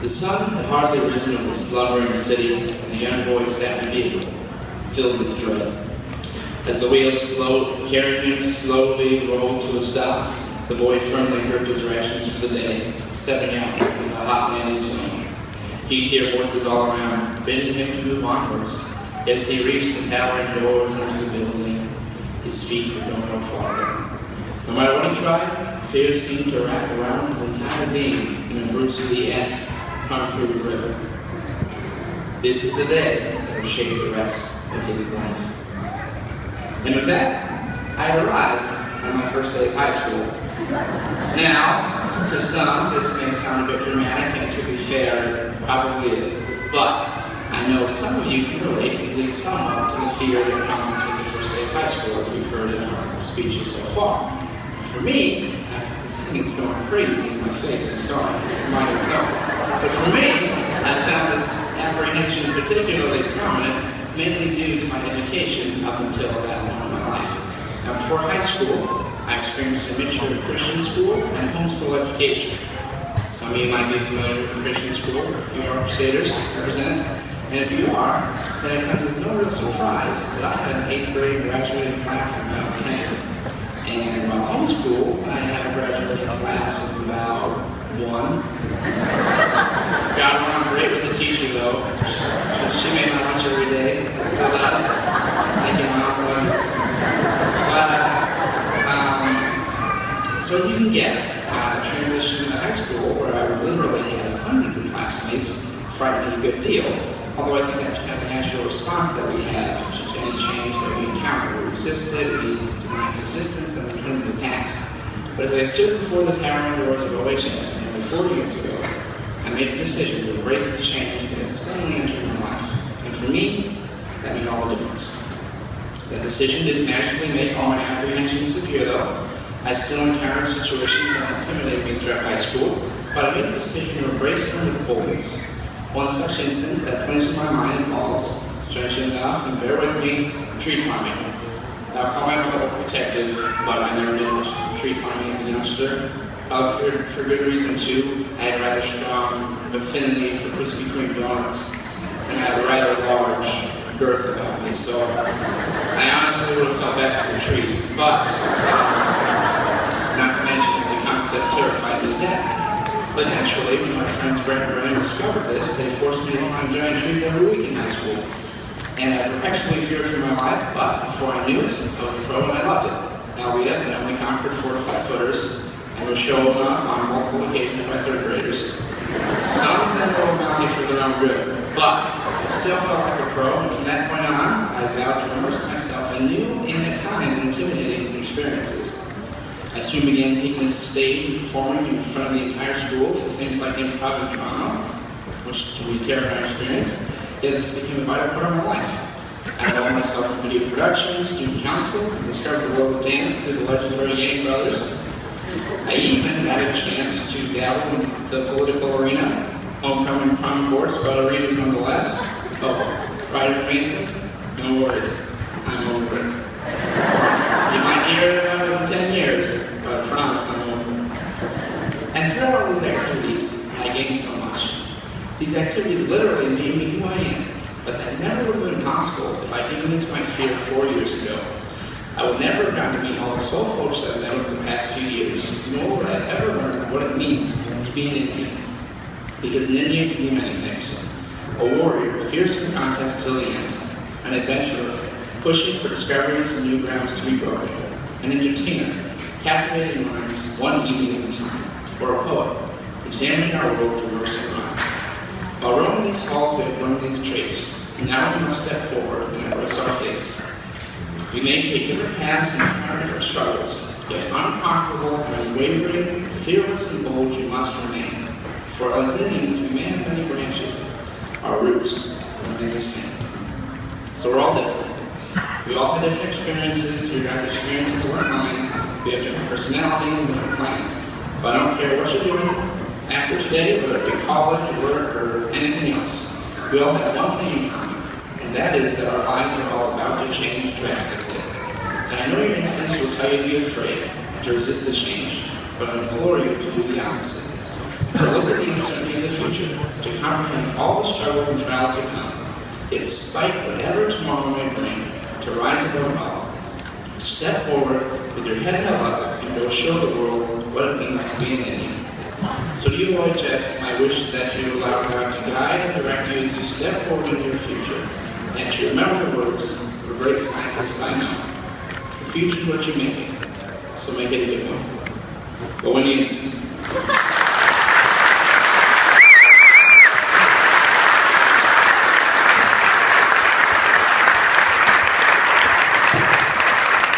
The sun had hardly risen over the slumbering city, and the young boy sat in the vehicle, filled with dread. As the wheels carrying him slowly rolled to a stop, the boy firmly gripped his rations for the day, stepping out into the hot landing zone. He'd hear voices all around, bidding him to move onwards. As he reached the towering doors into the building, his feet could go no farther. No matter what he tried, fear seemed to wrap around his entire being in a Bruce Lee-esque come through the river. This is the day that will shape the rest of his life. And with that, I had arrived on my first day of high school. Now, to some, this may sound a bit dramatic, and to be fair, it probably is. But I know some of you can relate, at least somewhat, to the fear that comes with the first day of high school, as we've heard in our speeches so far. For me, this thing's going crazy in my face. I'm sorry, this is mine itself. But for me, I found this apprehension particularly prominent, mainly due to my education up until that point in my life. Now, before high school, I experienced a mixture of Christian school and homeschool education. Some of you might be familiar with the Christian school, if you are Crusaders represented. And if you are, then it comes as no real surprise that I had an 8th grade graduating class of about 10. And while homeschool, I had a graduating class of about 1. Got along great with the teacher, though. She made my lunch every day. Still does. Thank you, Mom. So as you can guess, transition to high school, where I literally had hundreds of classmates, frightened me a good deal. Although I think that's kind of a natural response that we have to any change that we encounter. We resist it, we deny its existence, and we turn to the past. But as I stood before the towering doors of OHS nearly 40 years ago, I made a decision to embrace the change that had suddenly entered my life. And for me, that made all the difference. That decision didn't magically make all my apprehension disappear, though. I still encountered situations that intimidated me throughout high school, but I made the decision to embrace them with boldness. One such instance that comes to my mind involves, strangely enough, and bear with me, tree climbing. Now, I call my mother protective, but I never did much tree climbing as a youngster. For good reason, too. I had a rather strong affinity for Krispy Kreme donuts, and I had a rather large girth about me, so I honestly would have felt bad for the trees. But, not to mention that the concept terrified me to death. But naturally, when my friends Brent and Ryan discovered this, they forced me to climb giant trees every week in high school. And I perpetually feared for my life, but before I knew it, I was a pro and I loved it. Albeit, I only conquered 4 to 5 footers, and was shown up on multiple occasions by 3rd graders. Some of them were mouthy for their own good, but I still felt like a pro, and from that point on, I vowed to immerse myself in new and at times intimidating experiences. I soon began taking the stage and performing in front of the entire school for things like improv and drama, which can be a terrifying experience, yet this became a vital part of my life. I involved myself in video production, student council, and discovered the world of dance through the legendary Yanni brothers. I even had a chance to dabble in the political arena, homecoming prom courts, but arenas nonetheless. Oh, Ryder Mason? No worries, I'm over it. You might hear about it in 10 years, but I promise I'm over it. And throughout all these activities, I gained so much. These activities literally made me who I am, but that never would have been possible if I'd given into my fear 4 years ago. I would never have gotten to meet all the swell folks that I've met over the past few years, nor would I have ever learned what it means to be an Indian. Because an Indian can be many things. A warrior, fierce in contest till the end. An adventurer, pushing for discoveries and new grounds to be broken. An entertainer, captivating minds one evening at a time. Or a poet, examining our world through verse and rhyme. While roaming these halls, we have learned these traits, and now we must step forward and embrace our fates. We may take different paths and encounter different struggles, yet unconquerable and unwavering, fearless and bold you must remain. For as Indians, we may have many branches, our roots remain the same. So we're all different. We all have different experiences, your guys' experiences weren't mine. We have different personalities and different plans. But I don't care what you're doing after today, whether it be college, work, or anything else. We all have one thing in common, and that is that our lives are all about to change drastically. And I know your instincts will tell you to be afraid, to resist the change, but I implore you to do the opposite. to look at the uncertainty of the future, to comprehend all the struggles and trials to come, yet despite whatever tomorrow may bring, to rise above it all. Step forward with your head held up and go show the world what it means to be an Indian. So to you, OHS, my wish is that you allow God to guide and direct you as you step forward into your future, and to remember the words of a great scientist I know. The future is what you make it, so make it a good one. Go Indians.